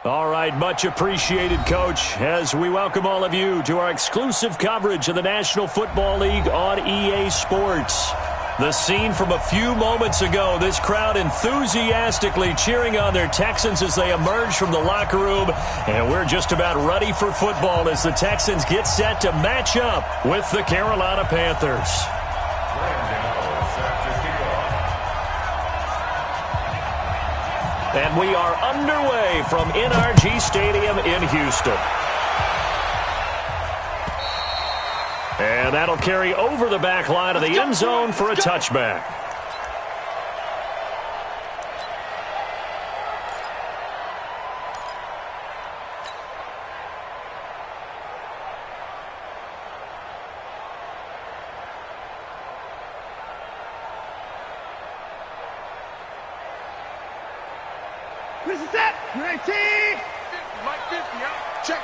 All right, much appreciated, Coach, as we welcome all of you to our exclusive coverage of the National Football League on EA Sports. The scene from a few moments ago, this crowd enthusiastically cheering on their Texans as they emerge from the locker room, and we're just about ready for football as the Texans get set to match up with the Carolina Panthers. And we are underway from NRG Stadium in Houston. And that'll carry over the back line of the end zone for a touchback. This is it. 19. Like 50, yeah. Check.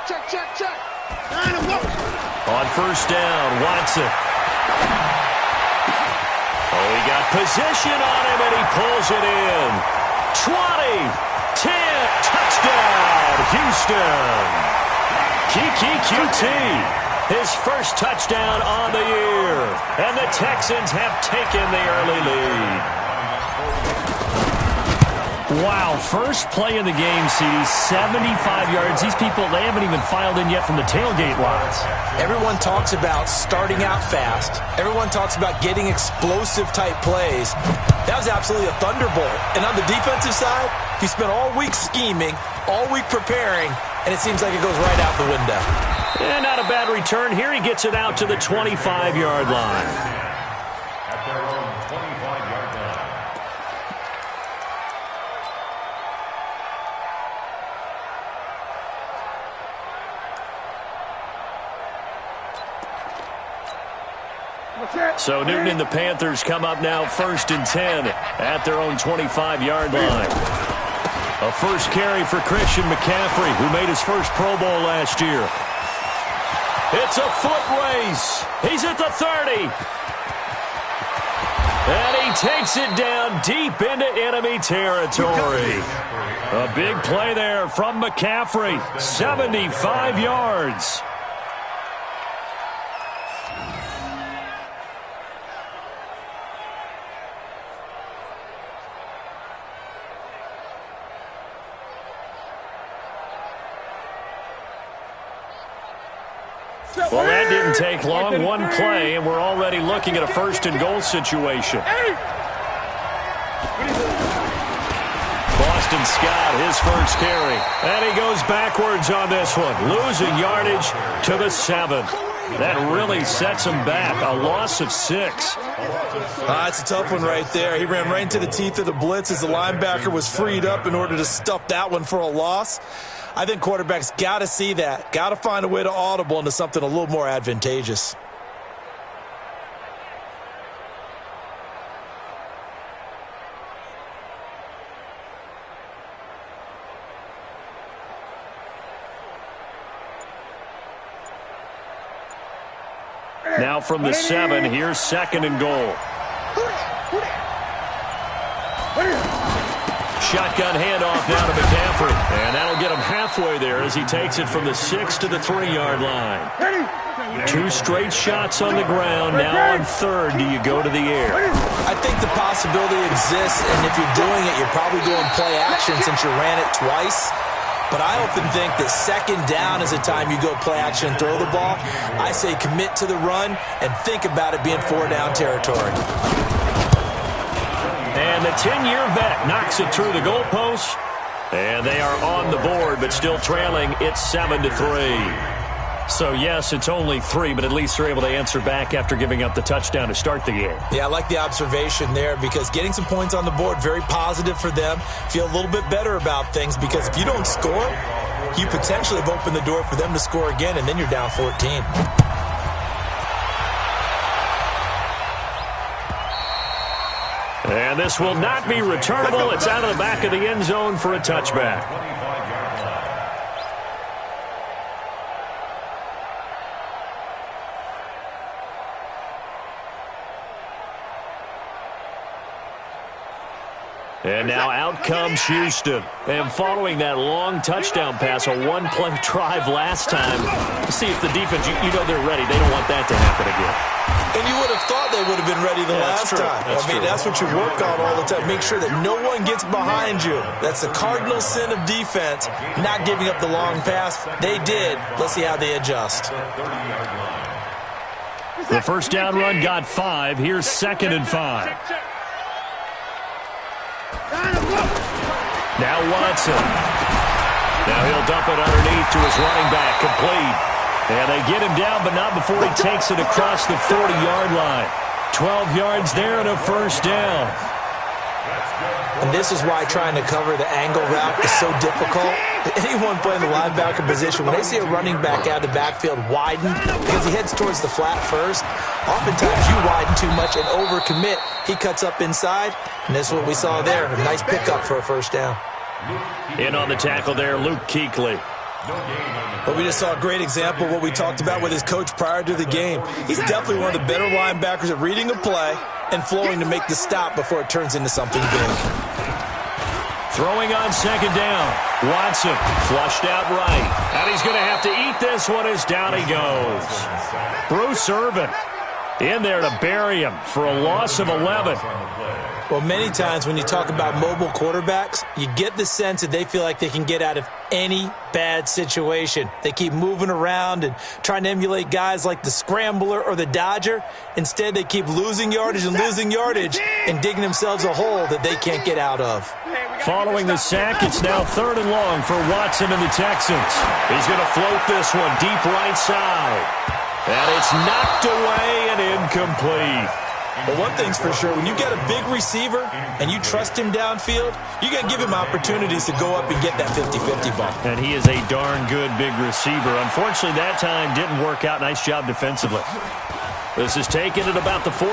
On first down, Watson. Oh, he got possession on him, and he pulls it in. 20, 10, touchdown, Houston. Kiki QT, his first touchdown on the year. And the Texans have taken the early lead. Wow, first play in the game, CD, 75 yards. These people, they haven't even filed in yet from the tailgate lots. Everyone talks about starting out fast. Everyone talks about getting explosive-type plays. That was absolutely a thunderbolt. And on the defensive side, he spent all week scheming, all week preparing, and it seems like it goes right out the window. And not a bad return. Here he gets it out to the 25-yard line. At their own 25-yard line. So Newton and the Panthers come up now 1st and 10 at their own 25-yard line. A first carry for Christian McCaffrey, who made his first Pro Bowl last year. It's a foot race. He's at the 30. And he takes it down deep into enemy territory. A big play there from McCaffrey. 75 yards. Well, that didn't take long. One play, and we're already looking at a first-and-goal situation. Boston Scott, his first carry. And he goes backwards on this one, losing yardage to the 7. That really sets him back. A loss of 6. It's a tough one right there. He ran right into the teeth of the blitz as the linebacker was freed up in order to stuff that one for a loss. I think quarterbacks got to see that. Got to find a way to audible into something a little more advantageous. Now from the 7, here's 2nd and goal. Shotgun handoff now to McCaffrey. And that'll get him halfway there as he takes it from the 6 to the 3-yard line. 2 straight shots on the ground. Now on 3rd, do you go to the air? I think the possibility exists, and if you're doing it, you're probably going play action since you ran it twice. But I often think that 2nd down is a time you go play action and throw the ball. I say commit to the run and think about it being 4-down territory. And the 10-year vet knocks it through the goalpost. And they are on the board, but still trailing. It's 7-3. So, yes, it's only 3, but at least they're able to answer back after giving up the touchdown to start the game. Yeah, I like the observation there because getting some points on the board, very positive for them. Feel a little bit better about things because if you don't score, you potentially have opened the door for them to score again, and then you're down 14. And this will not be returnable. It's out of the back of the end zone for a touchback. And now out comes Houston. And following that long touchdown pass, a one-play drive last time, see if the defense, you know they're ready. They don't want that to happen again. And you would have thought they would have been ready the last time. That's what you work on all the time. Make sure that no one gets behind you. That's the cardinal sin of defense, not giving up the long pass. They did. Let's see how they adjust. The first down run got 5. Here's 2nd and 5. Now Watson. Now he'll dump it underneath to his running back, complete. And they get him down, but not before he takes it across the 40-yard line. 12 yards there and a first down. And this is why trying to cover the angle route is so difficult. Anyone playing the linebacker position, when they see a running back out of the backfield widen because he heads towards the flat first, oftentimes you widen too much and overcommit. He cuts up inside, and that's what we saw there. A nice pickup for a first down. In on the tackle there, Luke Kuechly. But we just saw a great example of what we talked about with his coach prior to the game. He's definitely one of the better linebackers at reading a play and flowing to make the stop before it turns into something big. Throwing on 2nd down. Watson flushed out right. And he's going to have to eat this one as down he goes. Bruce Irvin in there to bury him for a loss of 11. Well, many times when you talk about mobile quarterbacks, you get the sense that they feel like they can get out of any bad situation. They keep moving around and trying to emulate guys like the Scrambler or the Dodger. Instead, they keep losing yardage and digging themselves a hole that they can't get out of. Following the sack, it's now 3rd and long for Watson and the Texans. He's going to float this one deep right side. And it's knocked away and incomplete. But one thing's for sure, when you get a big receiver and you trust him downfield, you're going to give him opportunities to go up and get that 50-50 ball. And he is a darn good big receiver. Unfortunately, that time didn't work out. Nice job defensively. This is taken at about the 14.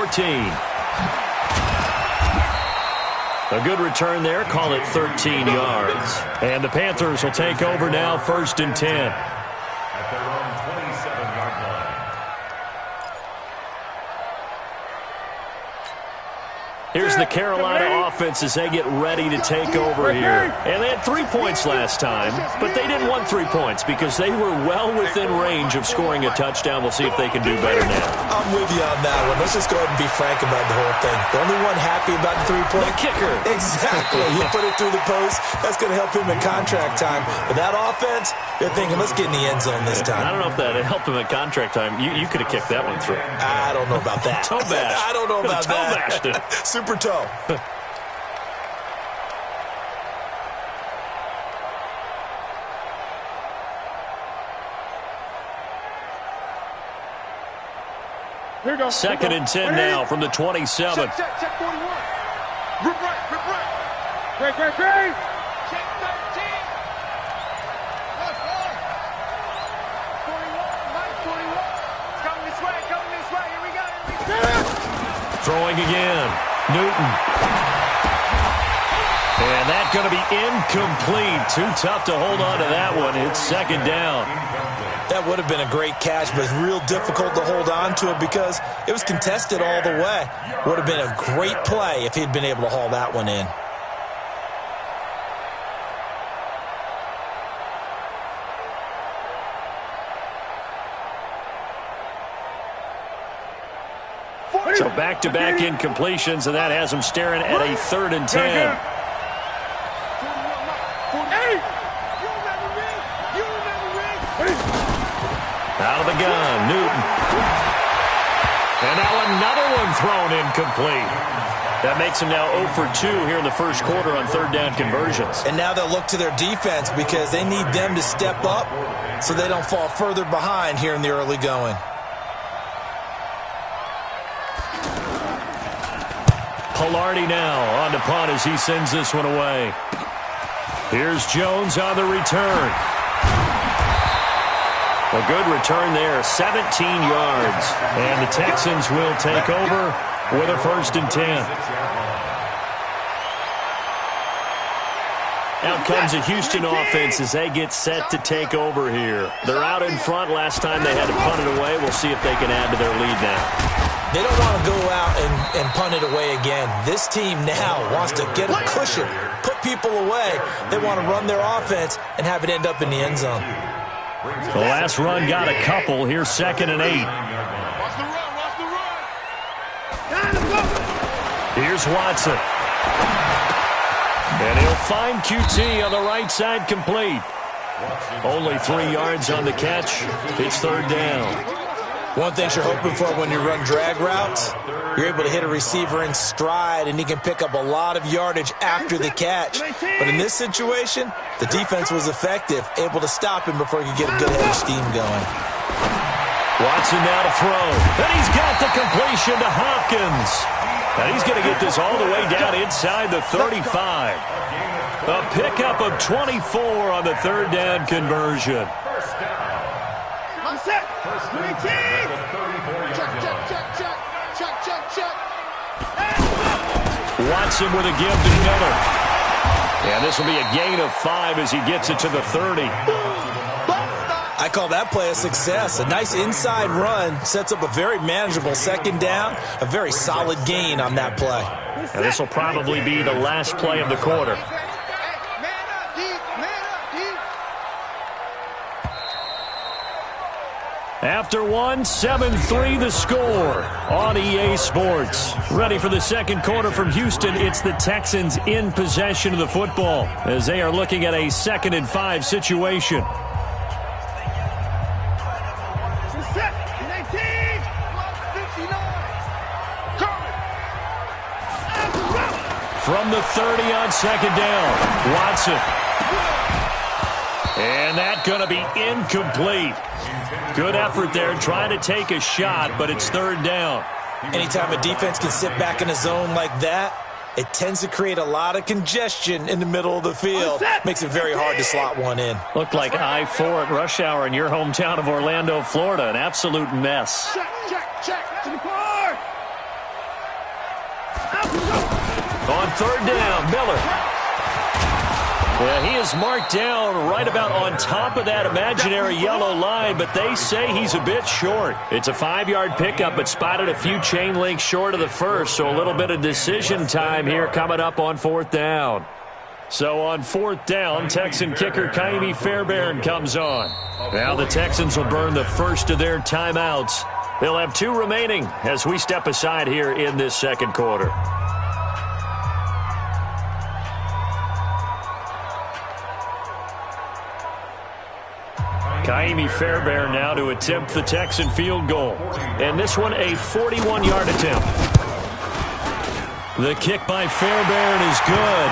A good return there. Call it 13 yards. And the Panthers will take over now, 1st and 10. At their own 27-yard line. Here's the Carolina offense as they get ready to take over here. And they had 3 points last time, but they didn't want 3 points because they were well within range of scoring a touchdown. We'll see if they can do better now. I'm with you on that one. Let's just go ahead and be frank about the whole thing. The only one happy about the 3-point? The kicker. Exactly. He put it through the post. That's going to help him in contract time. But that offense, they're thinking, let's get in the end zone this time. I don't know if that helped him at contract time. You could have kicked that one through. I don't know about that. Toe bash. I don't know about toe that. Bashed it. Super toe. Here we go. 2nd and 10 now from the 27. Check 41. Rip right. Great. Check 13. Left 41. Mike 41. It's coming this way. Here we go. Throwing again. Newton. And that's going to be incomplete. Too tough to hold on to that one. It's 2nd down. That would have been a great catch, but it's real difficult to hold on to it because it was contested all the way. Would have been a great play if he'd been able to haul that one in. So back-to-back incompletions, and that has them staring at a 3rd and 10. Out of the gun, Newton. And now another one thrown incomplete. That makes them now 0 for 2 here in the first quarter on 3rd down conversions. And now they'll look to their defense because they need them to step up so they don't fall further behind here in the early going. Pilardi now on to punt as he sends this one away. Here's Jones on the return. A good return there, 17 yards. And the Texans will take over with a 1st and 10. Out comes a Houston offense as they get set to take over here. They're out in front. Last time they had to punt it away. We'll see if they can add to their lead now. They don't want to go out and punt it away again. This team now wants to get a cushion, put people away. They want to run their offense and have it end up in the end zone. The last run got a couple. Here's 2nd and 8. Watch the run, watch the run. Here's Watson. And he'll find QT on the right side, complete. Only 3 yards on the catch. It's 3rd down. One thing you're hoping for when you run drag routes, you're able to hit a receiver in stride, and he can pick up a lot of yardage after the catch. But in this situation, the defense was effective, able to stop him before he could get a good head of steam going. Watson now to throw. And he's got the completion to Hopkins. And he's going to get this all the way down inside the 35. A pickup of 24 on the 3rd down conversion. I'm set. 19. Check. Watson with a give to Miller. And this will be a gain of 5 as he gets it to the 30. I call that play a success. A nice inside run sets up a very manageable 2nd down, a very solid gain on that play. And this will probably be the last play of the quarter. After 1, 7-3 the score on EA Sports. Ready for the 2nd quarter from Houston. It's the Texans in possession of the football as they are looking at a 2nd and 5 situation. From the 30 on 2nd down, Watson. And that's going to be incomplete. Good effort there trying to take a shot, but it's 3rd down. Anytime a defense can sit back in a zone like that, it tends to create a lot of congestion in the middle of the field. Makes it very hard to slot one in. Looked like I-4 at rush hour in your hometown of Orlando, Florida. An absolute mess. Check. To the car. On 3rd down, Miller. Yeah, he is marked down right about on top of that imaginary yellow line, but they say he's a bit short. It's a 5-yard pickup, but spotted a few chain links short of the first, so a little bit of decision time here coming up on 4th down. So on 4th down, Texan kicker Kaimi Fairbairn comes on. Now the Texans will burn the first of their timeouts. They'll have 2 remaining as we step aside here in this 2nd quarter. Kaimi Fairbairn now to attempt the Texan field goal. And this one a 41-yard attempt. The kick by Fairbairn is good.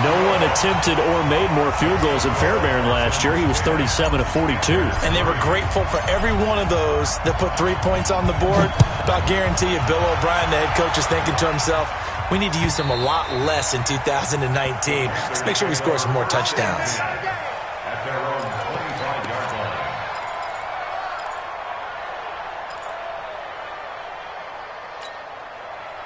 No one attempted or made more field goals than Fairbairn last year. He was 37 of 42. And they were grateful for every one of those that put 3 points on the board. But I'll guarantee you, Bill O'Brien, the head coach, is thinking to himself, we need to use them a lot less in 2019. Let's make sure we score some more touchdowns.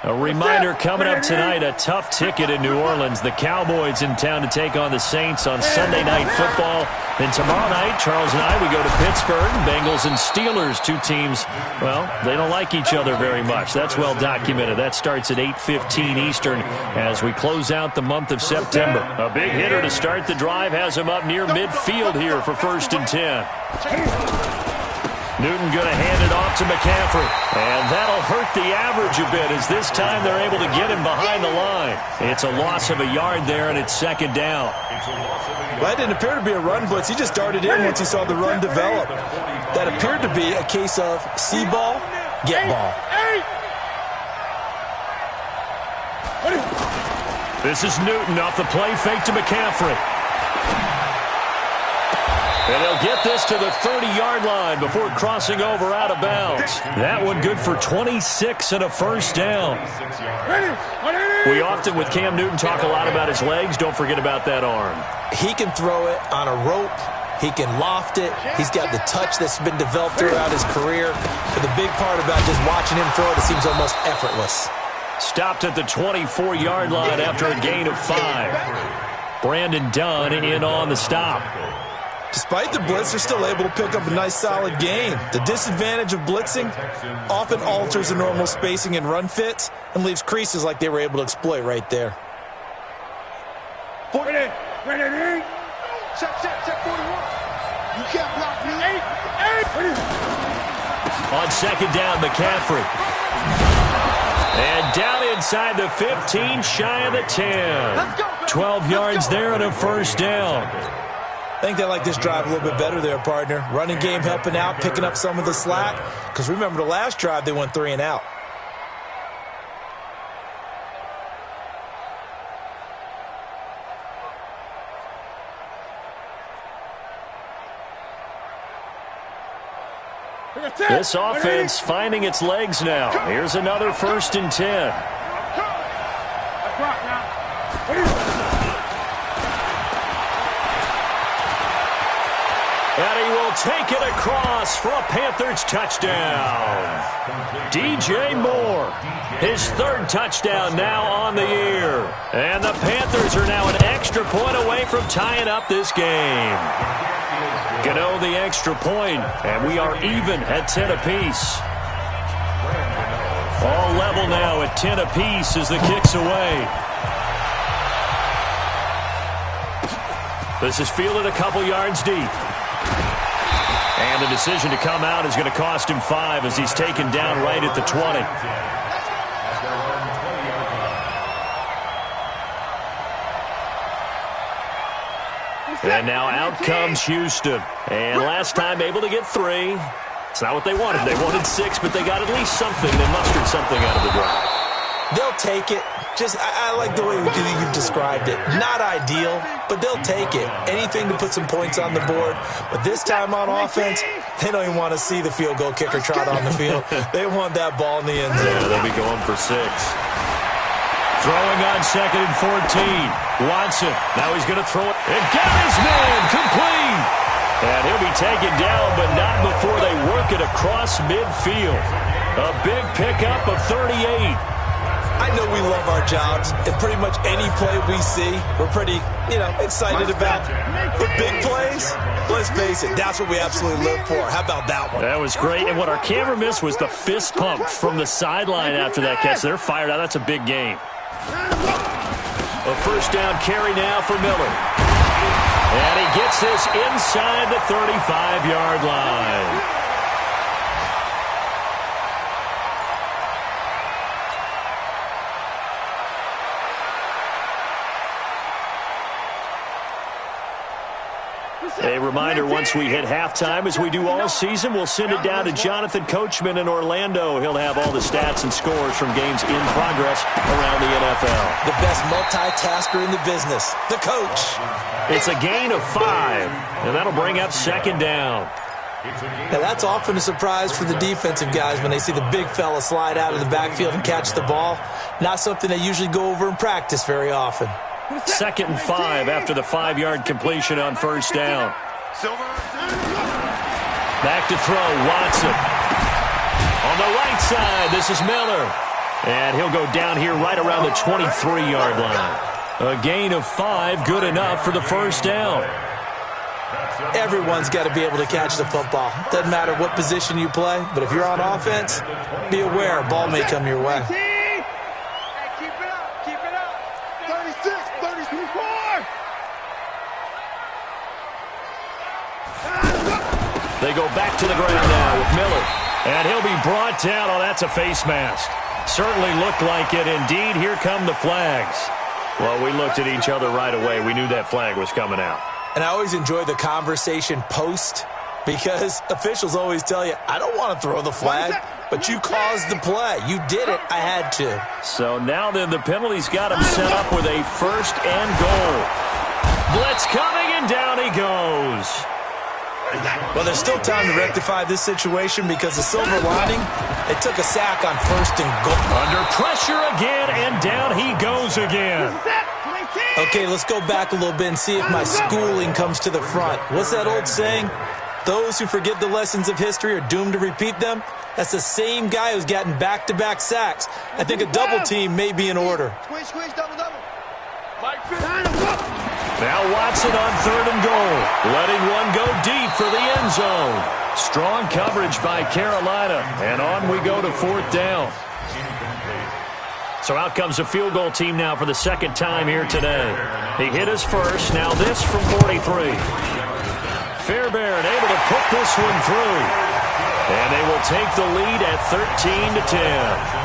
A reminder coming up tonight, a tough ticket in New Orleans. The Cowboys in town to take on the Saints on Sunday Night Football. And tomorrow night, Charles and I, we go to Pittsburgh. Bengals and Steelers, 2 teams, well, they don't like each other very much. That's well documented. That starts at 8:15 Eastern as we close out the month of September. A big hitter to start the drive has him up near midfield here for 1st and 10. Newton going to hand it off to McCaffrey. And that'll hurt the average a bit as this time they're able to get him behind the line. It's a loss of a yard there, and it's 2nd down. Well, that didn't appear to be a run blitz. He just darted in once he saw the run develop. That appeared to be a case of see ball, get ball. This is Newton off the play fake to McCaffrey. And he'll get this to the 30-yard line before crossing over out of bounds. That one good for 26 and a 1st down. We often, with Cam Newton, talk a lot about his legs. Don't forget about that arm. He can throw it on a rope. He can loft it. He's got the touch that's been developed throughout his career. But the big part about just watching him throw it, it seems almost effortless. Stopped at the 24-yard line after a gain of 5. Brandon Dunn in on the stop. Despite the blitz, they're still able to pick up a nice solid gain. The disadvantage of blitzing often alters the normal spacing and run fits and leaves creases like they were able to exploit right there. Ready. Check 41. You can't block me. 8. On second down, McCaffrey. And down inside the 15, shy of the 10. 12 yards there and a first down. I think they like this drive a little bit better there, partner. Running game helping out, picking up some of the slack. Because remember the last drive, they went 3 and out. This offense finding its legs now. Here's another 1st and 10. And he will take it across for a Panthers touchdown. DJ Moore, his 3rd touchdown now on the year. And the Panthers are now an extra point away from tying up this game. Gano the extra point, and we are even at 10 apiece. All level now at 10 apiece as the kick's away. This is fielded a couple yards deep. And the decision to come out is going to cost him 5 as he's taken down right at the 20. And now out comes Houston. And last time able to get 3. It's not what they wanted. They wanted 6, but they got at least something. They mustered something out of the drive. They'll take it. I like the way you've described it. Not ideal, but they'll take it. Anything to put some points on the board. But this time on offense, they don't even want to see the field goal kicker trot on the field. They want that ball in the end zone. Yeah, they'll be going for 6. Throwing on 2nd and 14. Watson. Now he's going to throw it. And got his man complete. And he'll be taken down, but not before they work it across midfield. A big pickup of 38. I know we love our jobs, and pretty much any play we see, we're pretty, excited about. But big plays, let's face it, that's what we absolutely live for. How about that one? That was great, and what our camera missed was the fist pump from the sideline after that catch. They're fired out. That's a big game. A first down carry now for Miller. And he gets this inside the 35-yard line. A reminder, once we hit halftime, as we do all season, we'll send it down to Jonathan Coachman in Orlando. He'll have all the stats and scores from games in progress around the NFL. The best multitasker in the business, the coach. It's a gain of 5, and that'll bring up 2nd down. Now, that's often a surprise for the defensive guys when they see the big fella slide out of the backfield and catch the ball. Not something they usually go over in practice very often. 2nd and 5 after the 5-yard completion on first down. Back to throw, Watson. On the right side, this is Miller. And he'll go down here right around the 23-yard line. A gain of 5, good enough for the first down. Everyone's got to be able to catch the football. Doesn't matter what position you play, but if you're on offense, be aware a ball may come your way. They go back to the ground now with Miller. And he'll be brought down. Oh, that's a face mask. Certainly looked like it. Indeed, here come the flags. Well, we looked at each other right away. We knew that flag was coming out. And I always enjoy the conversation post because officials always tell you, I don't want to throw the flag, but you caused the play. You did it. I had to. So now then the penalty's got him set up with a 1st and goal. Blitz coming, and down he goes. Well, there's still time to rectify this situation because the silver lining, they took a sack on 1st and goal. Under pressure again, and down he goes again. Okay, let's go back a little bit and see if my schooling comes to the front. What's that old saying? Those who forget the lessons of history are doomed to repeat them. That's the same guy who's gotten back-to-back sacks. I think a double team may be in order. Squeeze, double. Now Watson on 3rd and goal. Letting one go deep for the end zone. Strong coverage by Carolina. And on we go to 4th down. So out comes a field goal team now for the second time here today. He hit his first. Now this from 43. Fairbairn able to put this one through. And they will take the lead at 13-10.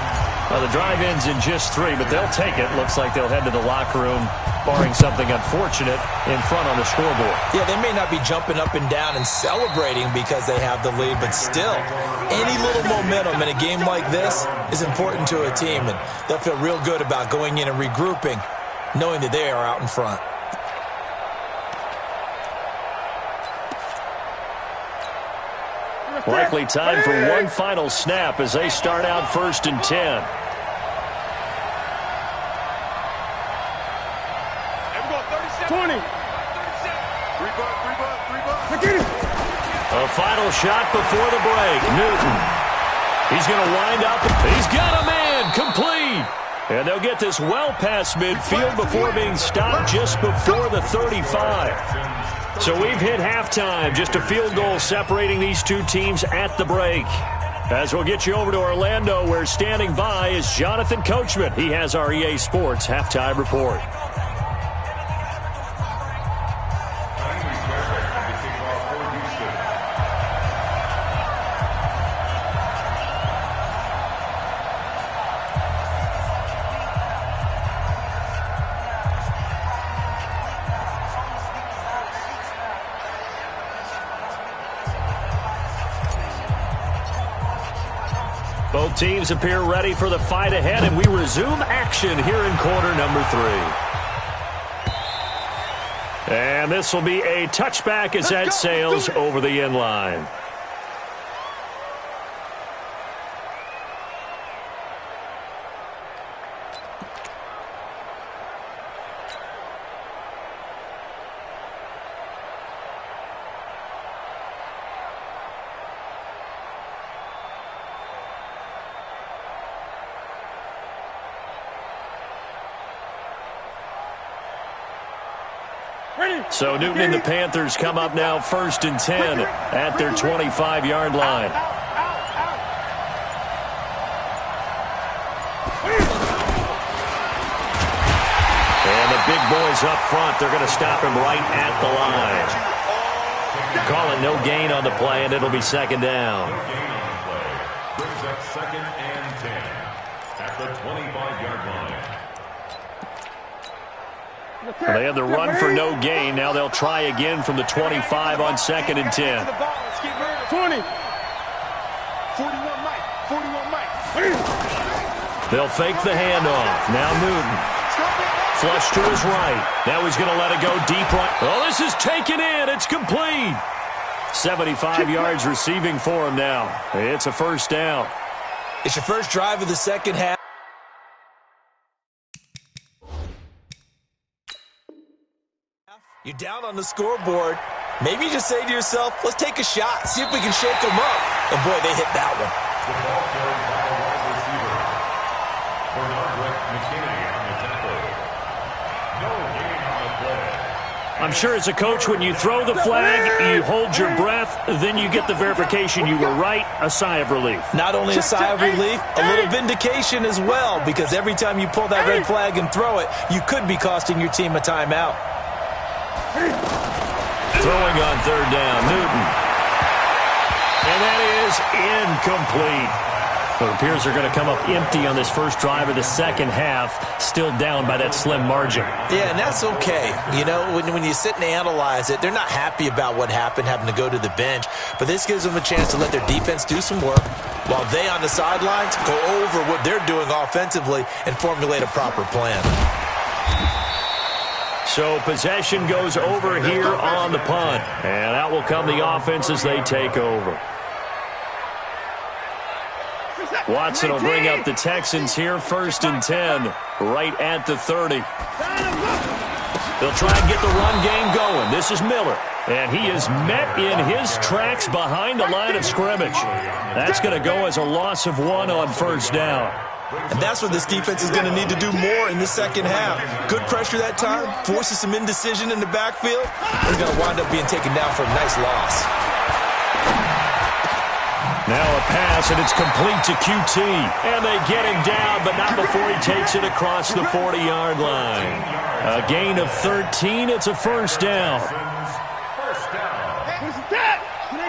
Well, the drive ends in just 3, but they'll take it. Looks like they'll head to the locker room, barring something unfortunate, in front on the scoreboard. Yeah, they may not be jumping up and down and celebrating because they have the lead, but still, any little momentum in a game like this is important to a team, and they'll feel real good about going in and regrouping, knowing that they are out in front. Likely time for one final snap as they start out 1st and 10. 20. A final shot before the break. Newton. He's going to wind up. He's got a man. Complete. And they'll get this well past midfield before being stopped just before the 35. So we've hit halftime. Just a field goal separating these two teams at the break. As we'll get you over to Orlando, where standing by is Jonathan Coachman. He has our EA Sports halftime report. Both teams appear ready for the fight ahead, and we resume action here in quarter number 3. And this will be a touchback as that sails over the end line. So Newton and the Panthers come up now 1st and 10 at their 25-yard line. And the big boys up front, they're going to stop him right at the line. Call it no gain on the play, and it'll be 2nd down. Brings up 2nd and 10 at the 25-yard line. Well, they had the run for no gain. Now they'll try again from the 25 on 2nd and 10. 20. 41 Mike. 41 Mike. They'll fake the handoff. Now Newton. Flush to his right. Now he's going to let it go deep right. Oh, this is taken in. It's complete. 75 yards receiving for him now. It's a 1st down. It's your first drive of the second half. You're down on the scoreboard. Maybe you just say to yourself, let's take a shot, see if we can shake them up. And boy, they hit that one. The ball carried by the wide receiver. Bernard McKinney on the tackle. No gain on the play. I'm sure as a coach, when you throw the flag, you hold your breath, then you get the verification you were right, a sigh of relief. Not only a sigh of relief, a little vindication as well, because every time you pull that red flag and throw it, you could be costing your team a timeout. Throwing on 3rd down, Newton. And that is incomplete. It appears they're going to come up empty on this first drive of the second half, still down by that slim margin. Yeah, and that's okay. You know, when you sit and analyze it, they're not happy about what happened, having to go to the bench. But this gives them a chance to let their defense do some work while they on the sidelines go over what they're doing offensively and formulate a proper plan. So possession goes over here on the punt. And out will come the offense as they take over. Watson will bring up the Texans here 1st and 10, right at the 30. They'll try and get the run game going. This is Miller. And he is met in his tracks behind the line of scrimmage. That's going to go as a loss of 1 on 1st down. And that's what this defense is going to need to do more in the second half. Good pressure that time, forces some indecision in the backfield. He's going to wind up being taken down for a nice loss. Now a pass, and it's complete to QT. And they get him down, but not before he takes it across the 40-yard line. A gain of 13. It's a first down. First down.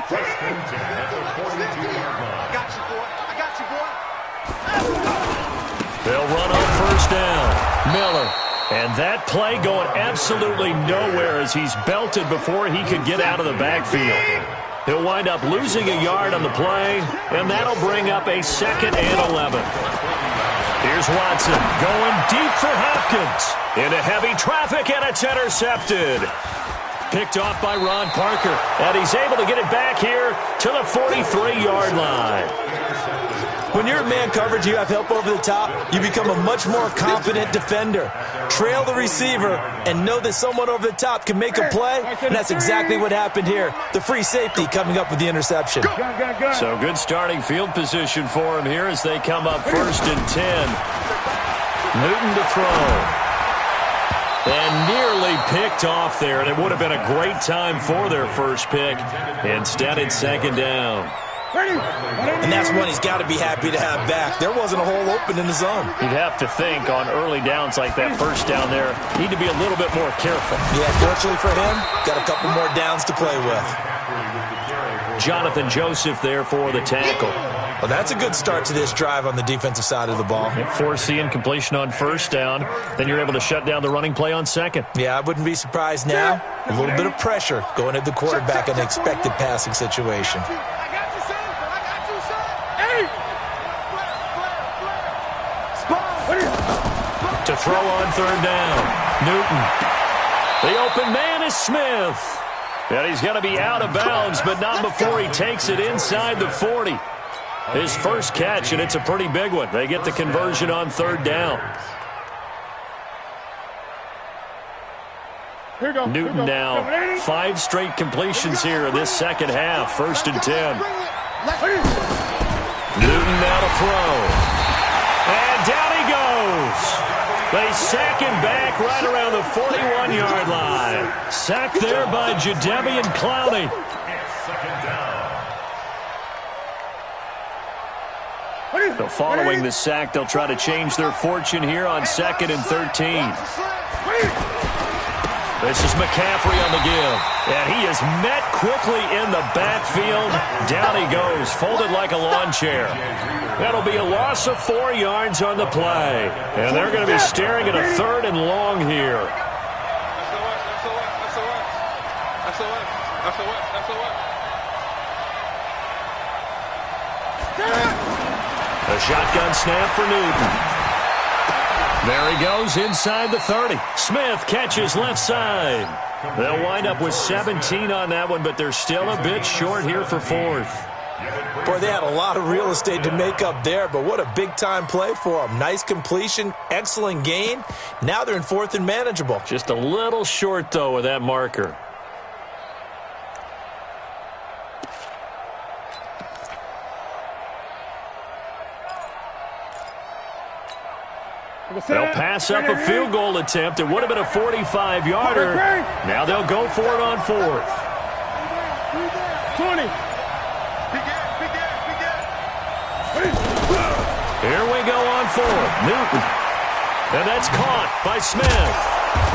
First and 10 at the 42-yard line. I got you, boy. I got you, boy. They'll run on first down. Miller. And that play going absolutely nowhere as he's belted before he could get out of the backfield. He'll wind up losing a yard on the play, and that'll bring up a 2nd and 11. Here's Watson going deep for Hopkins. Into heavy traffic, and it's intercepted. Picked off by Ron Parker, and he's able to get it back here to the 43-yard line. When you're in man coverage, you have help over the top, you become a much more confident defender. Trail the receiver and know that someone over the top can make a play, and that's exactly what happened here. The free safety coming up with the interception. So good starting field position for him here as they come up 1st and 10. Newton to throw. And nearly picked off there, and it would have been a great time for their first pick. Instead, it's 2nd down. And that's one he's got to be happy to have back. There wasn't a hole open in the zone. You'd have to think on early downs like that first down there, need to be a little bit more careful. Yeah, fortunately for him, got a couple more downs to play with. Jonathan Joseph there for the tackle. Well, that's a good start to this drive on the defensive side of the ball. Force the incompletion on first down, then you're able to shut down the running play on second. Yeah, I wouldn't be surprised now. A little bit of pressure going at the quarterback in an expected passing situation. To throw on third down, Newton. The open man is Smith. And he's going to be out of bounds, but not before he takes it inside the 40. His first catch, and it's a pretty big one. They get the conversion on third down. Newton now 5 straight completions here in this second half. 1st and 10. Newton now to throw. And down he goes. They sack him back right around the 41-yard line. Sacked there by Jadeveon Clowney. So following the sack, they'll try to change their fortune here on 2nd and 13. This is McCaffrey on the give. And he is met quickly in the backfield. Down he goes, folded like a lawn chair. That'll be a loss of 4 yards on the play. And they're going to be staring at a 3rd and long here. A shotgun snap for Newton. There he goes inside the 30. Smith catches left side. They'll wind up with 17 on that one, but they're still a bit short here for 4th. Boy, they had a lot of real estate to make up there, but what a big-time play for them. Nice completion, excellent gain. Now they're in 4th and manageable. Just a little short, though, with that marker. They'll pass up a field goal attempt. It would have been a 45-yarder. Now they'll go for it on 4th. 20. Here we go on 4th. Newton. And that's caught by Smith.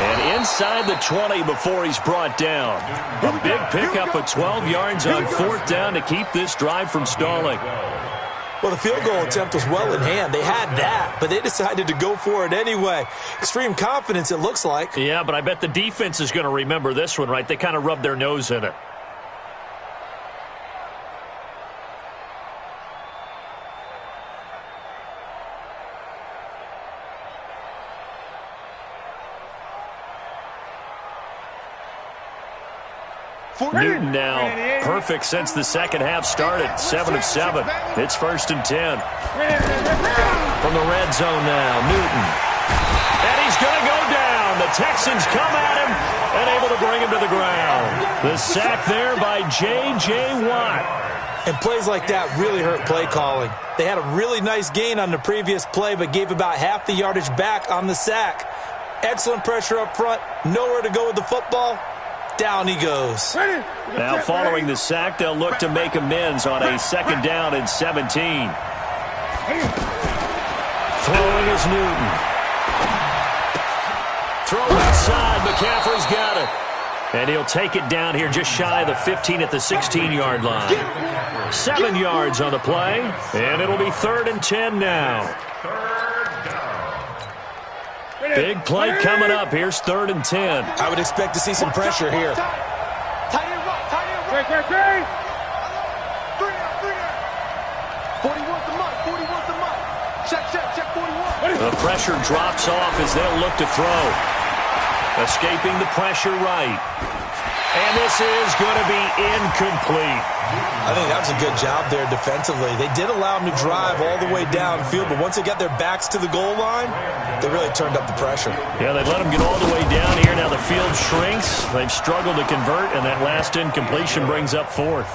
And inside the 20 before he's brought down. A big pickup of 12 yards on 4th down to keep this drive from stalling. Well, the field goal attempt was well in hand. They had that, but they decided to go for it anyway. Extreme confidence, it looks like. Yeah, but I bet the defense is going to remember this one, right? They kind of rubbed their nose in it. Newton now perfect since the second half started. 7 of 7. It's 1st and 10. From the red zone now, Newton. And he's going to go down. The Texans come at him and able to bring him to the ground. The sack there by J.J. Watt. And plays like that really hurt play calling. They had a really nice gain on the previous play, but gave about half the yardage back on the sack. Excellent pressure up front. Nowhere to go with the football. Down he goes. Now following the sack, they'll look to make amends on a 2nd down and 17. Throwing is Newton. Throw inside. McCaffrey's got it. And he'll take it down here just shy of the 15 at the 16-yard line. 7 yards on the play, and it'll be 3rd and 10 now. Big play coming up. Here's 3rd and 10. I would expect to see some pressure here. Tight end rock, tight end rock. Great. 41's the mark, 41's the mark. Check, 41. The pressure drops off as they'll look to throw. Escaping the pressure right. And this is going to be incomplete. I think that was a good job there defensively. They did allow them to drive all the way downfield, but once they got their backs to the goal line, they really turned up the pressure. Yeah, they let them get all the way down here. Now the field shrinks. They've struggled to convert, and that last incompletion brings up 4th.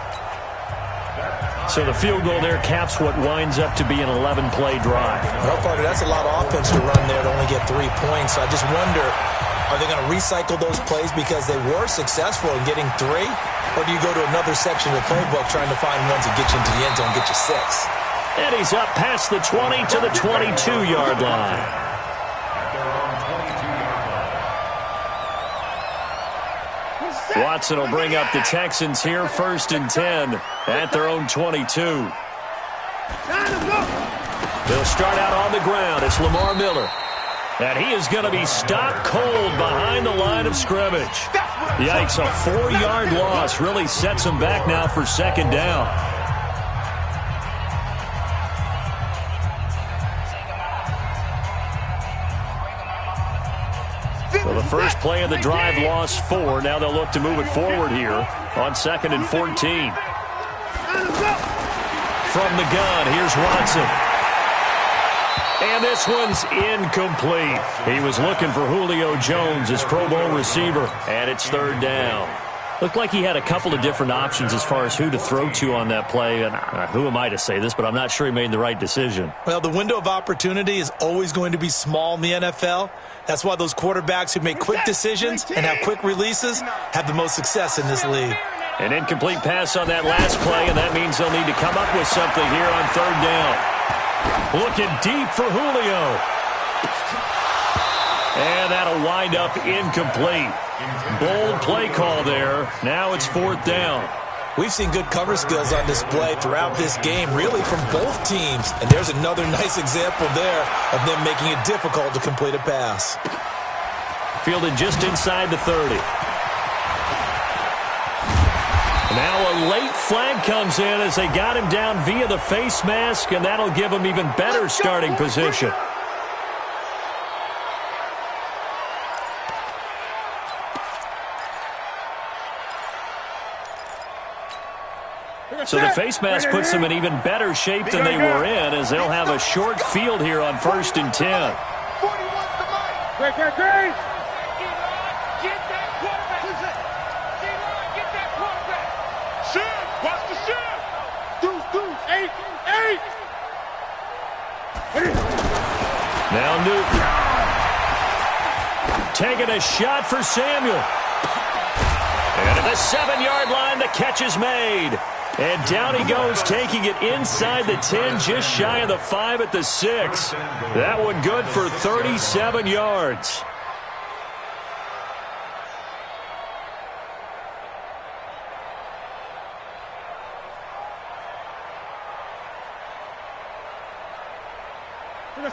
So the field goal there caps what winds up to be an 11-play drive. Well, partner, that's a lot of offense to run there to only get 3 points. So I just wonder, are they going to recycle those plays because they were successful in getting 3? Or do you go to another section of the playbook trying to find ones that get you into the end zone, get you 6? And he's up past the 20 to the 22-yard line. Watson will bring up the Texans here, 1st and 10 at their own 22. They'll start out on the ground. It's Lamar Miller. And he is going to be stopped cold behind the line of scrimmage. Yikes, a 4-yard loss really sets him back now for 2nd down. Well, the first play of the drive lost 4. Now they'll look to move it forward here on 2nd and 14. From the gun, here's Watson. And this one's incomplete. He was looking for Julio Jones, his Pro Bowl receiver, and it's 3rd down. Looked like he had a couple of different options as far as who to throw to on that play. And who am I to say this, but I'm not sure he made the right decision. Well, the window of opportunity is always going to be small in the NFL. That's why those quarterbacks who make quick decisions and have quick releases have the most success in this league. An incomplete pass on that last play, and that means they'll need to come up with something here on 3rd down. Looking deep for Julio. And that'll wind up incomplete. Bold play call there. Now it's 4th down. We've seen good cover skills on display throughout this game, really from both teams. And there's another nice example there of them making it difficult to complete a pass. Fielded just inside the 30. Now a late flag comes in as they got him down via the face mask, and that'll give him even better starting position. So the face mask puts them in even better shape than they were in, as they'll have a short field here on 1st and 10. Great. Now Newton. Taking a shot for Samuel. And at the 7-yard line, the catch is made. And down he goes, taking it inside the 10, just shy of the 5 at the 6. That one good for 37 yards.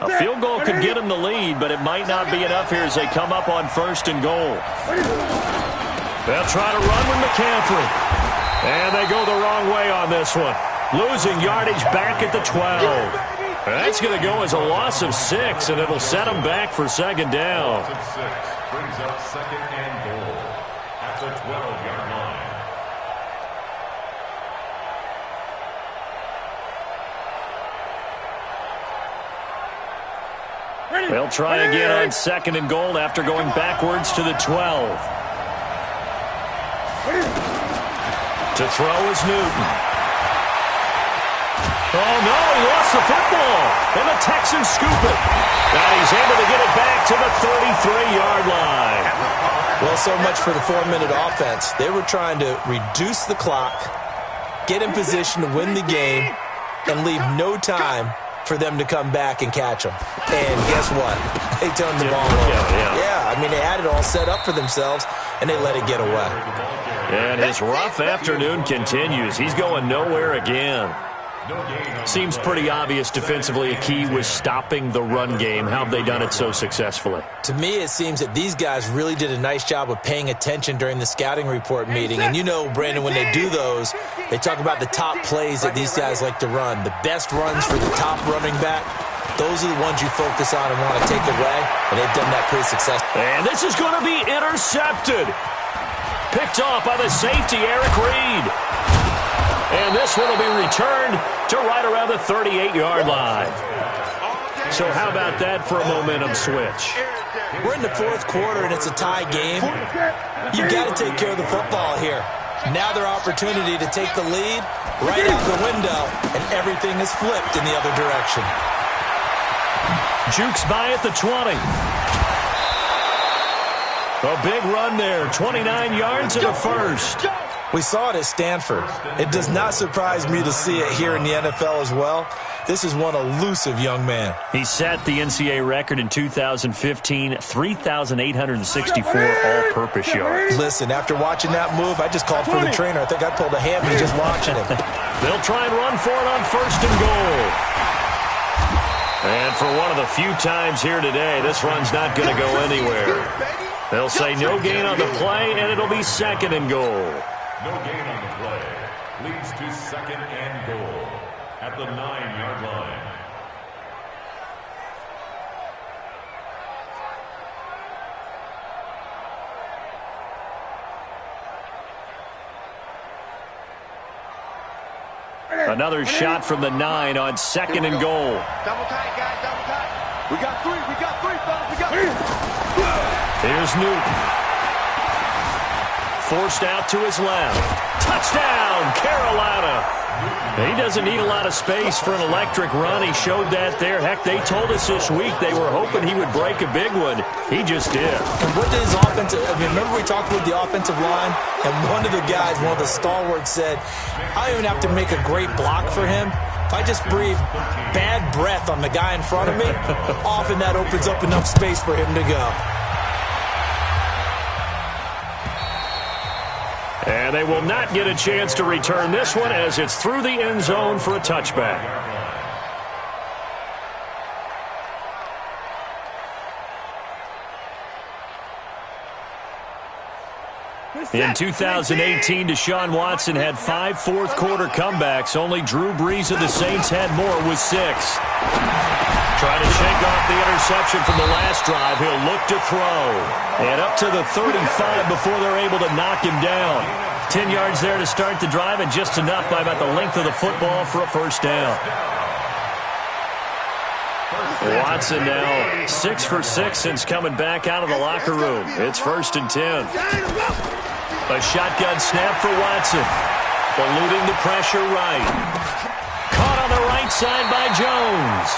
A field goal could get them the lead, but it might not be enough here as they come up on 1st and goal. They'll try to run with McCaffrey. And they go the wrong way on this one. Losing yardage back at the 12. That's going to go as a loss of 6, and it'll set them back for 2nd down. Brings up 2nd and goal at the 12-yard line. They'll try again on 2nd and goal after going backwards to the 12. To throw is Newton. Oh, no, he lost the football. And the Texans scoop it. And he's able to get it back to the 33-yard line. Well, so much for the 4-minute offense. They were trying to reduce the clock, get in position to win the game, and leave no time for them to come back and catch them. And guess what? They turned the ball over. Yeah, I mean, they had it all set up for themselves, and they let it get away. And his rough afternoon continues. He's going nowhere again. Seems pretty obvious defensively a key was stopping the run game. How have they done it so successfully? To me, it seems that these guys really did a nice job of paying attention during the scouting report meeting. And you know, Brandon, when they do those, they talk about the top plays that these guys like to run. The best runs for the top running back, those are the ones you focus on and want to take away. And they've done that pretty successfully. And this is going to be intercepted. Picked off by the safety, Eric Reed. And this one will be returned to right around the 38-yard line. So how about that for a momentum switch? We're in the fourth quarter, and it's a tie game. You've got to take care of the football here. Now their opportunity to take the lead right out the window, and everything is flipped in the other direction. Jukes by at the 20. A big run there, 29 yards and a first. We saw it at Stanford. It does not surprise me to see it here in the NFL as well. This is one elusive young man. He set the NCAA record in 2015, 3,864 all-purpose yards. Listen, after watching that move, I just called for the trainer. I think I pulled a hammy just watching him. They'll try and run for it on 1st and goal. And for one of the few times here today, this run's not going to go anywhere. They'll say no gain on the play, and it'll be 2nd and goal. No gain on the play. Leads to 2nd and goal at the 9-yard line. Another shot from the 9 on 2nd and goal. Double tight, guys, double tight. We got three, fellas, we got three. Here's Newton. Forced out to his left. Touchdown, Carolina. He doesn't need a lot of space for an electric run. He showed that there. Heck, they told us this week they were hoping he would break a big one. He just did. And what did his offensive, remember we talked about the offensive line? And one of the guys, one of the stalwarts said, I don't even have to make a great block for him. If I just breathe bad breath on the guy in front of me, often that opens up enough space for him to go. And they will not get a chance to return this one as it's through the end zone for a touchback. In 2018, Deshaun Watson had 5 fourth-quarter comebacks. Only Drew Brees of the Saints had more with 6. Trying to shake off the interception from the last drive. He'll look to throw. And up to the 35 before they're able to knock him down. 10 yards there to start the drive, and just enough by about the length of the football for a first down. Watson now 6 for 6 since coming back out of the locker room. It's 1st and 10. A shotgun snap for Watson. Eluding the pressure right. Caught on the right side by Jones.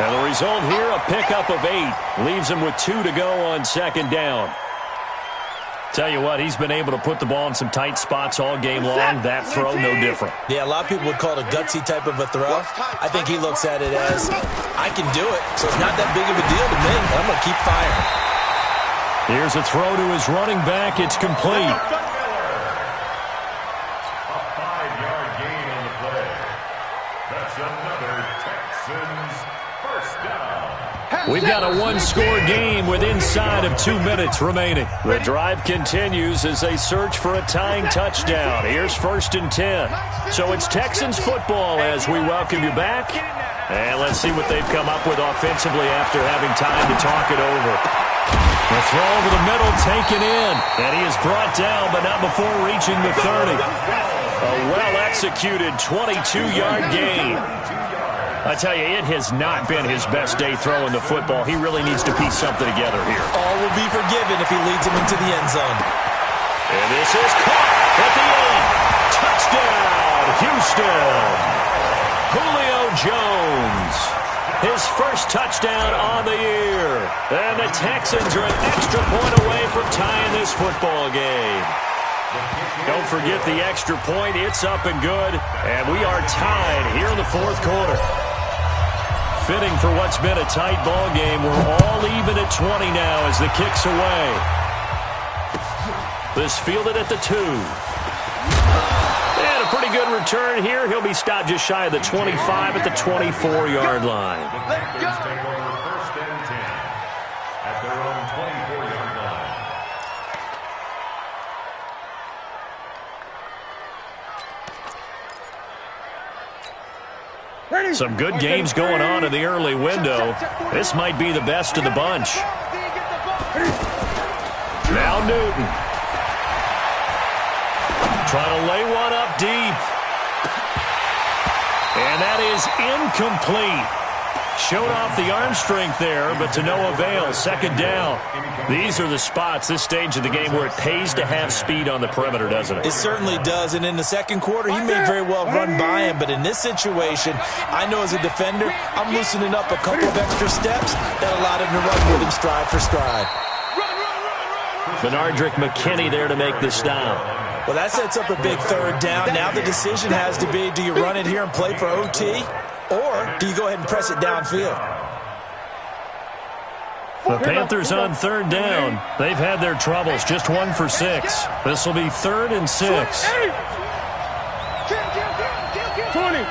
And the result here, a pickup of 8. Leaves him with 2 to go on 2nd down. Tell you what, he's been able to put the ball in some tight spots all game long. That throw, no different. Yeah, a lot of people would call it a gutsy type of a throw. I think he looks at it as, I can do it, so it's not that big of a deal to me. I'm going to keep firing. Here's a throw to his running back. It's complete. A 5-yard gain on the play. That's another Texans first down. We've got a one-score game with inside of 2 minutes remaining. The drive continues as they search for a tying touchdown. Here's 1st and 10. So it's Texans football as we welcome you back. And let's see what they've come up with offensively after having time to talk it over. The throw over the middle taken in. And he is brought down, but not before reaching the 30. A well-executed 22-yard gain. I tell you, it has not been his best day throwing the football. He really needs to piece something together here. All will be forgiven if he leads him into the end zone. And this is caught at the end. Touchdown, Houston. Julio Jones. His first touchdown on the year. And the Texans are an extra point away from tying this football game. Don't forget the extra point. It's up and good. And we are tied here in the fourth quarter. Fitting for what's been a tight ball game. We're all even at 20 now as the kick's away. This fielded at the 2. And a pretty good return here. He'll be stopped just shy of the 25 at the 24-yard line. The Texans take over first and 10 at their own 24-yard line. Some good games going on in the early window. This might be the best of the bunch. Now Newton. Trying to lay one up deep. And that is incomplete. Showed off the arm strength there, but to no avail. Second down. These are the spots, this stage of the game, where it pays to have speed on the perimeter, doesn't it? It certainly does. And in the second quarter, he may very well run by him. But in this situation, I know as a defender, I'm loosening up a couple of extra steps that allowed him to run with him stride for stride. Benardrick McKinney there to make the stop. Well, that sets up a big third down. Now the decision has to be, do you run it here and play for OT, or do you go ahead and press it downfield? The Panthers on third down. They've had their troubles, just 1 for 6. This will be 3rd and 6. 20.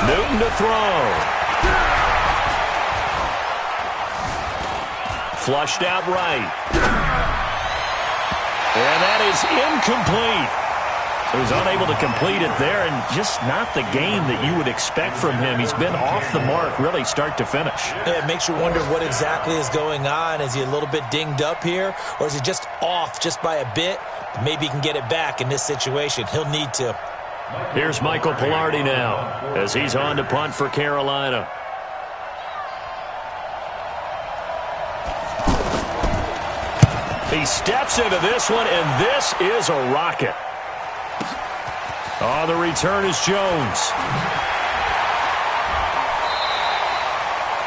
Newton to throw. Flushed out right. And that is incomplete. He was unable to complete it there, and just not the game that you would expect from him. He's been off the mark, really, start to finish. Yeah, it makes you wonder what exactly is going on. Is he a little bit dinged up here, or is he just off just by a bit? Maybe he can get it back in this situation. He'll need to. Here's Michael Pilardi now, as he's on to punt for Carolina. He steps into this one, and this is a rocket. Oh, the return is Jones.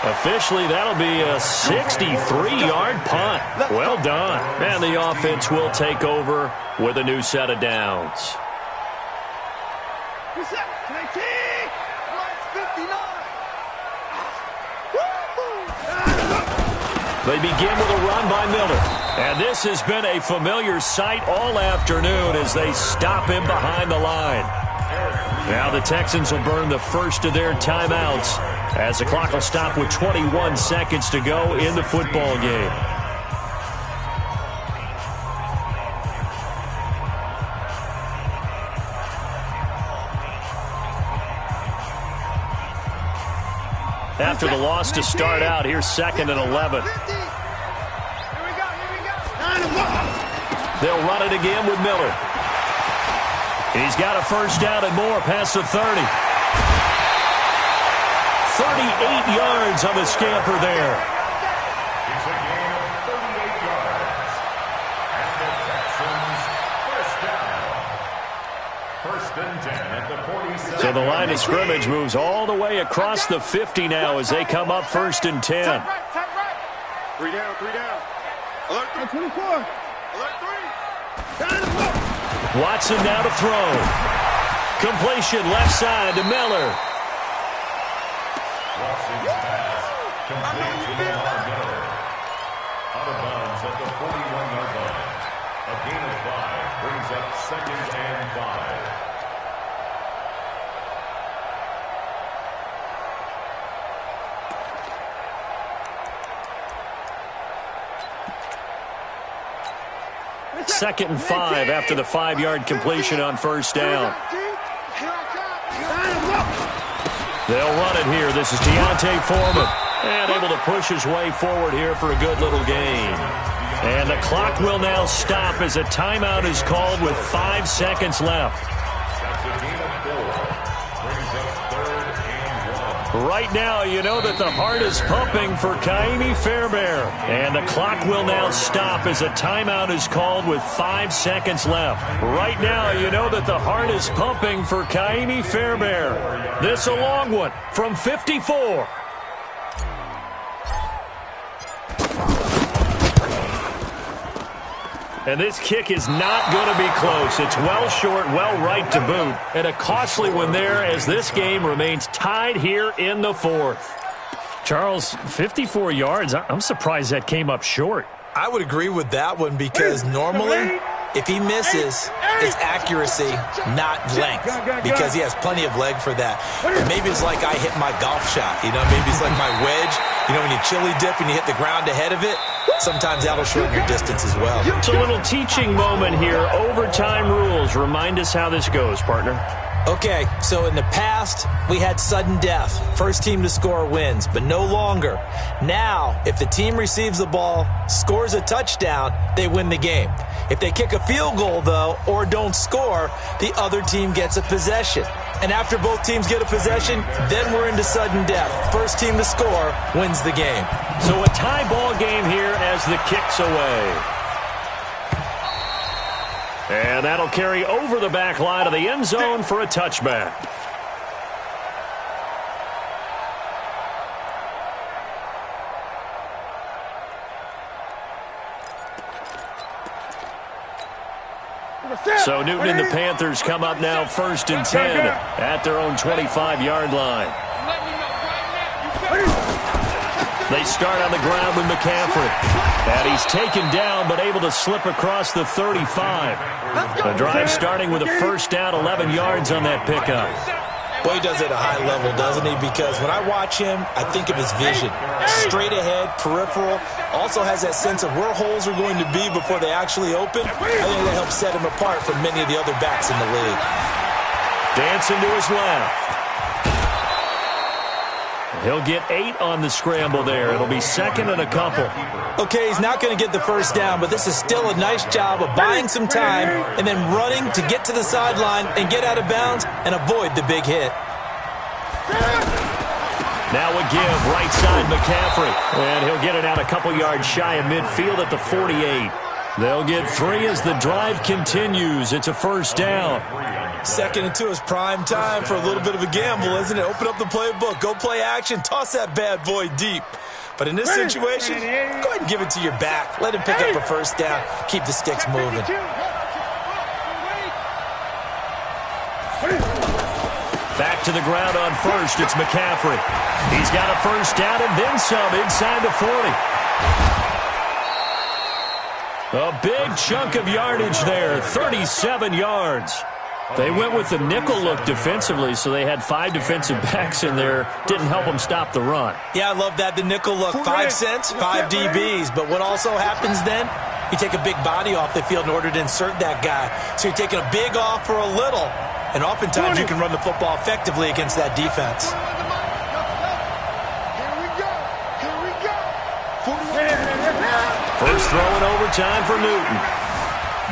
Officially, that'll be a 63-yard punt. Well done. And the offense will take over with a new set of downs. They begin with a run by Miller. And this has been a familiar sight all afternoon as they stop him behind the line. Now the Texans will burn the first of their timeouts as the clock will stop with 21 seconds to go in the football game. After the loss to start out, here's 2nd and 11. They'll run it again with Miller. He's got a first down and more past the 30. 38 yards on the scamper there. It's a gain of 38 yards. And the Texans first down. 1st and 10 at the 47. So the line of scrimmage moves all the way across the 50 now as they come up 1st and 10. Top right. 3 down. Alert 24. Alert 3. Watson now to throw. Completion left side to Miller. Watson's pass complete to Lamar Miller. Out of bounds at the 41-yard line. A gain of 5 brings up 2nd and 5. Second and 5 after the 5-yard completion on first down. They'll run it here. This is Deontay Foreman. And able to push his way forward here for a good little gain. And the clock will now stop as a timeout is called with 5 seconds left. That's a gain of 4. Brings up 3rd and 1. Right now, you know that the heart is pumping for Kaimi Fairbairn. And the clock will now stop as a timeout is called with 5 seconds left. Right now, you know that the heart is pumping for Kaimi Fairbairn. This a long one from 54. And this kick is not going to be close. It's well short, well right to boot. And a costly one there as this game remains tied here in the fourth. Charles, 54 yards. I'm surprised that came up short. I would agree with that one because normally if he misses, it's accuracy, not length, because he has plenty of leg for that. And maybe it's like I hit my golf shot. Maybe it's like my wedge. When you chili dip and you hit the ground ahead of it, sometimes that'll shorten your distance as well. It's a little teaching moment here. Overtime rules. Remind us how this goes, partner. Okay, so in the past, we had sudden death. First team to score wins, but no longer. Now, if the team receives the ball, scores a touchdown, they win the game. If they kick a field goal, though, or don't score, the other team gets a possession. And after both teams get a possession, then we're into sudden death. First team to score wins the game. So a tie ball game here as the kick's away. And that'll carry over the back line of the end zone for a touchback. So Newton and the Panthers come up now 1st and 10 at their own 25-yard line. They start on the ground with McCaffrey. And he's taken down but able to slip across the 35. The drive starting with a first down, 11 yards on that pickup. Well, he does it at a high level, doesn't he? Because when I watch him, I think of his vision. Straight ahead, peripheral. Also has that sense of where holes are going to be before they actually open. I think that helps set him apart from many of the other backs in the league. Dancing to his left. He'll get 8 on the scramble there. It'll be second and a couple. Okay, he's not going to get the first down, but this is still a nice job of buying some time and then running to get to the sideline and get out of bounds and avoid the big hit. Now a give, right side McCaffrey. And he'll get it out a couple yards shy of midfield at the 48. They'll get 3 as the drive continues. It's a first down. Second and 2 is prime time for a little bit of a gamble, isn't it? Open up the playbook, go play action, toss that bad boy deep. But in this situation, go ahead and give it to your back. Let him pick up a first down. Keep the sticks moving. Back to the ground on first. It's McCaffrey. He's got a first down and then some inside the 40. A big chunk of yardage there, 37 yards. They went with the nickel look defensively, so they had 5 defensive backs in there. Didn't help them stop the run. Yeah, I love that, the nickel look. 5 cents, 5 DBs. But what also happens then, you take a big body off the field in order to insert that guy. So you're taking a big off for a little. And oftentimes you can run the football effectively against that defense. First throw in overtime for Newton.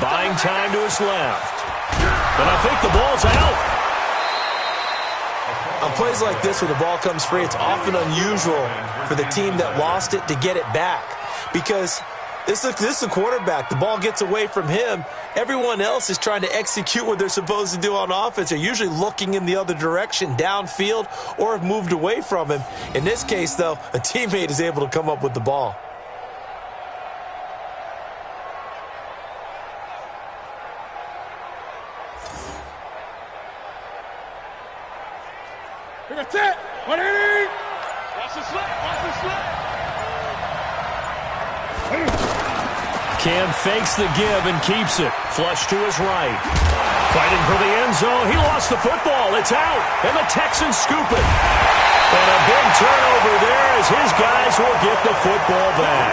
Buying time to his left. And I think the ball's out. On plays like this, when the ball comes free, it's often unusual for the team that lost it to get it back. Because this is a quarterback. The ball gets away from him. Everyone else is trying to execute what they're supposed to do on offense. They're usually looking in the other direction, downfield, or have moved away from him. In this case, though, a teammate is able to come up with the ball. That's it. Watch the slip. Watch the slip. Cam fakes the give and keeps it. Flush to his right. Fighting for the end zone. He lost the football. It's out. And the Texans scoop it. And a big turnover there as his guys will get the football back.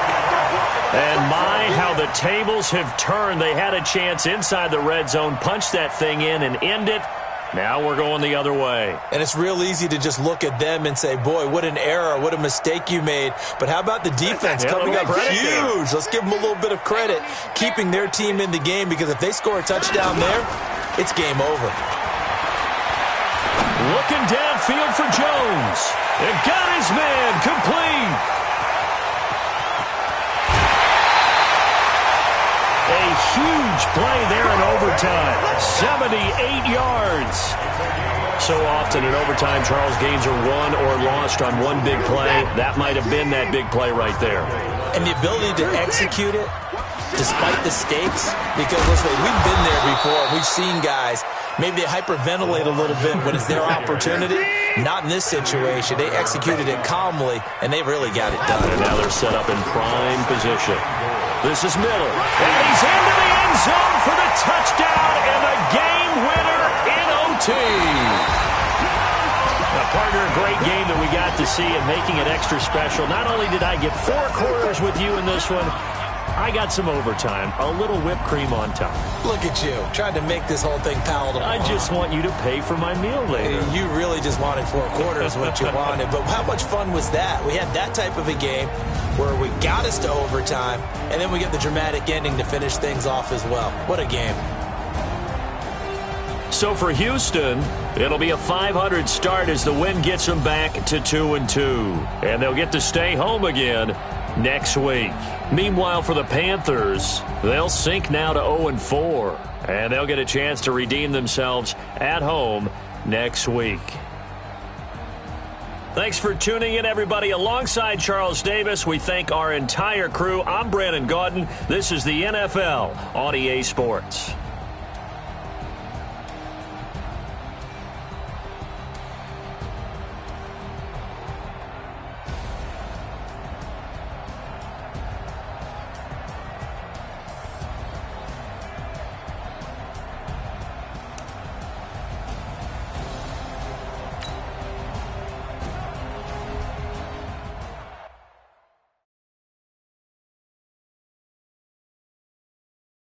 And my, how the tables have turned. They had a chance inside the red zone. Punch that thing in and end it. Now we're going the other way. And it's real easy to just look at them and say, boy, what an error, what a mistake you made. But how about the defense coming up huge? Let's give them a little bit of credit, keeping their team in the game, because if they score a touchdown there, it's game over. Looking downfield. field for Jones. It got his man complete. A huge play there in overtime. 78 yards. So often in overtime, Charles, games are won or lost on one big play. That might have been that big play right there. And the ability to execute it despite the stakes, because listen, we've been there before. We've seen guys, maybe they hyperventilate a little bit when it's their opportunity. Not in this situation. They executed it calmly, and they really got it done. And now they're set up in prime position. This is Miller, and he's into the end zone for the touchdown and the game winner in OT. Now, partner, a great game that we got to see and making it extra special. Not only did I get 4 quarters with you in this one, I got some overtime, a little whipped cream on top. Look at you, trying to make this whole thing palatable. I just want you to pay for my meal later. You really just wanted 4 quarters, what you wanted. But how much fun was that? We had that type of a game where we got us to overtime, and then we get the dramatic ending to finish things off as well. What a game. So for Houston, it'll be a 500 start as the win gets them back to 2-2. And they'll get to stay home again next week. Meanwhile, for the Panthers, they'll sink now to 0-4. And they'll get a chance to redeem themselves at home next week. Thanks for tuning in, everybody. Alongside Charles Davis, we thank our entire crew. I'm Brandon Gaudin. This is the NFL on EA Sports.